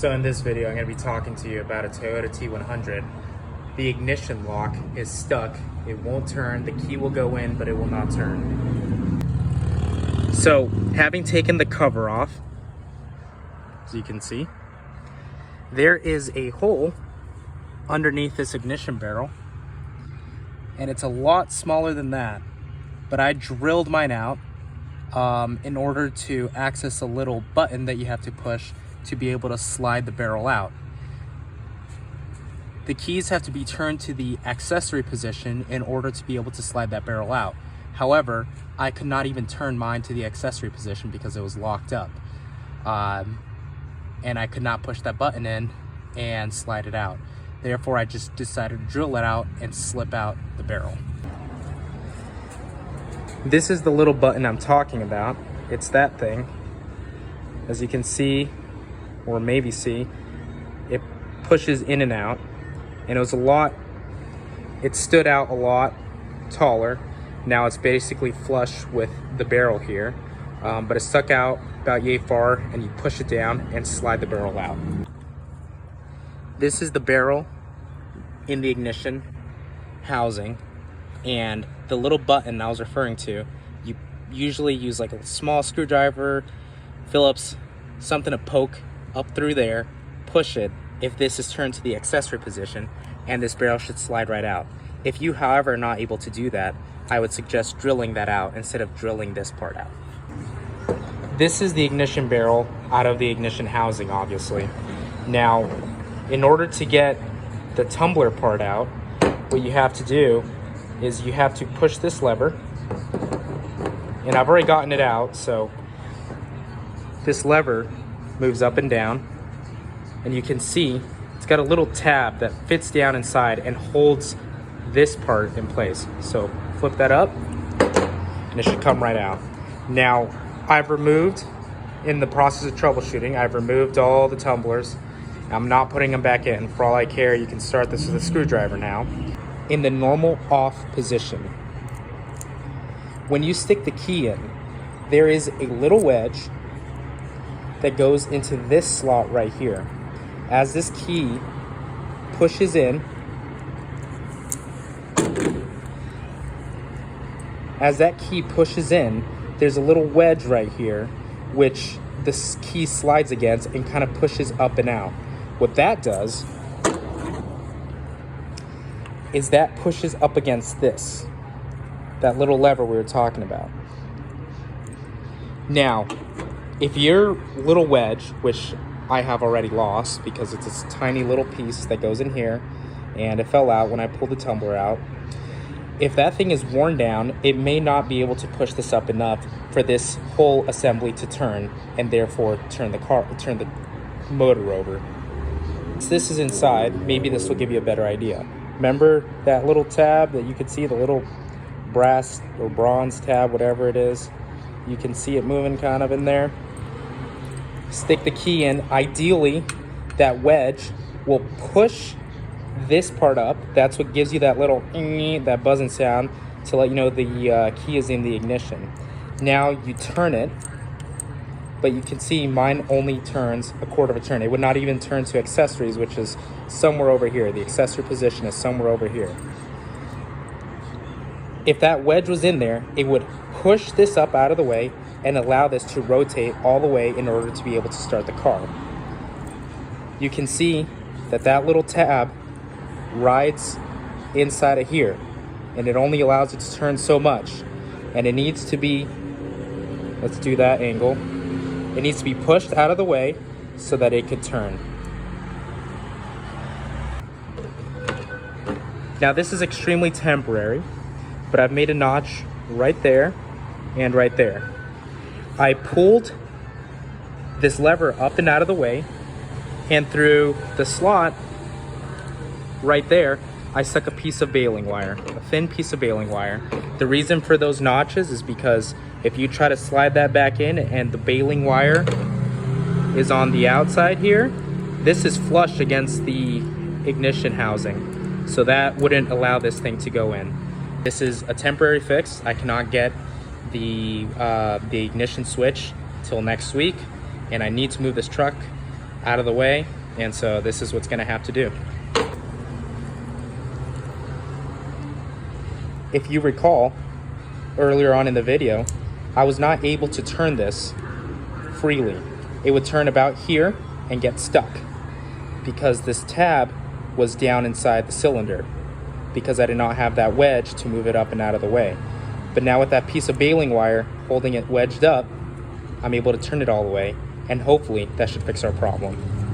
So in this video, I'm going to be talking to you about a Toyota T100. The ignition lock is stuck. It won't turn. The key will go in, but it will not turn. So having taken the cover off, as you can see, there is a hole underneath this ignition barrel, and it's a lot smaller than that, but I drilled mine out in order to access a little button that you have to push to be able to slide the barrel out. The keys have to be turned to the accessory position in order to be able to slide that barrel out. However, I could not even turn mine to the accessory position because it was locked up. And I could not push that button in and slide it out. Therefore, I just decided to drill it out and slip out the barrel. This is the little button I'm talking about. It's that thing. As you can see, or maybe see, it pushes in and out, and it stood out a lot taller. Now it's basically flush with the barrel here, but it stuck out about yay far, and you push it down and slide the barrel out. This is the barrel in the ignition housing, and the little button I was referring to, you usually use like a small screwdriver, Phillips, something to poke up through there, push it if this is turned to the accessory position, and this barrel should slide right out. If you, however, are not able to do that, I would suggest drilling that out instead of drilling this part out. This is the ignition barrel out of the ignition housing, obviously. Now, in order to get the tumbler part out, what you have to do is you have to push this lever, and I've already gotten it out, so this lever moves up and down, and you can see it's got a little tab that fits down inside and holds this part in place. So flip that up and it should come right out. Now, in the process of troubleshooting, I've removed all the tumblers. I'm not putting them back in. For all I care, you can start this with a screwdriver now. In the normal off position, when you stick the key in, there is a little wedge that goes into this slot right here. As this key pushes in, there's a little wedge right here which this key slides against and kind of pushes up and out. What that does is that pushes up against that little lever we were talking about. Now, if your little wedge, which I have already lost because it's this tiny little piece that goes in here and it fell out when I pulled the tumbler out, if that thing is worn down, it may not be able to push this up enough for this whole assembly to turn and therefore turn the motor over. Since this is inside, maybe this will give you a better idea. Remember that little tab that you could see, the little brass or bronze tab, whatever it is? You can see it moving kind of in there. Stick the key in. Ideally, that wedge will push this part up. That's what gives you that little that buzzing sound to let you know the key is in the ignition. Now you turn it, but you can see mine only turns a quarter of a turn. It would not even turn to accessories, which is somewhere over here. The accessory position is somewhere over here. If that wedge was in there, it would push this up out of the way and allow this to rotate all the way in order to be able to start the car. You can see that little tab rides inside of here, and it only allows it to turn so much, and it needs to be, let's do that angle, it needs to be pushed out of the way so that it could turn. Now this is extremely temporary, but I've made a notch right there and right there. I pulled this lever up and out of the way, and through the slot right there, I stuck a piece of baling wire, a thin piece of baling wire. The reason for those notches is because if you try to slide that back in and the baling wire is on the outside here, this is flush against the ignition housing, so that wouldn't allow this thing to go in. This is a temporary fix. I cannot get the ignition switch till next week, and I need to move this truck out of the way, and so this is what's gonna have to do. If you recall, earlier on in the video, I was not able to turn this freely. It would turn about here and get stuck because this tab was down inside the cylinder because I did not have that wedge to move it up and out of the way. But now with that piece of baling wire holding it wedged up, I'm able to turn it all the way, and hopefully that should fix our problem.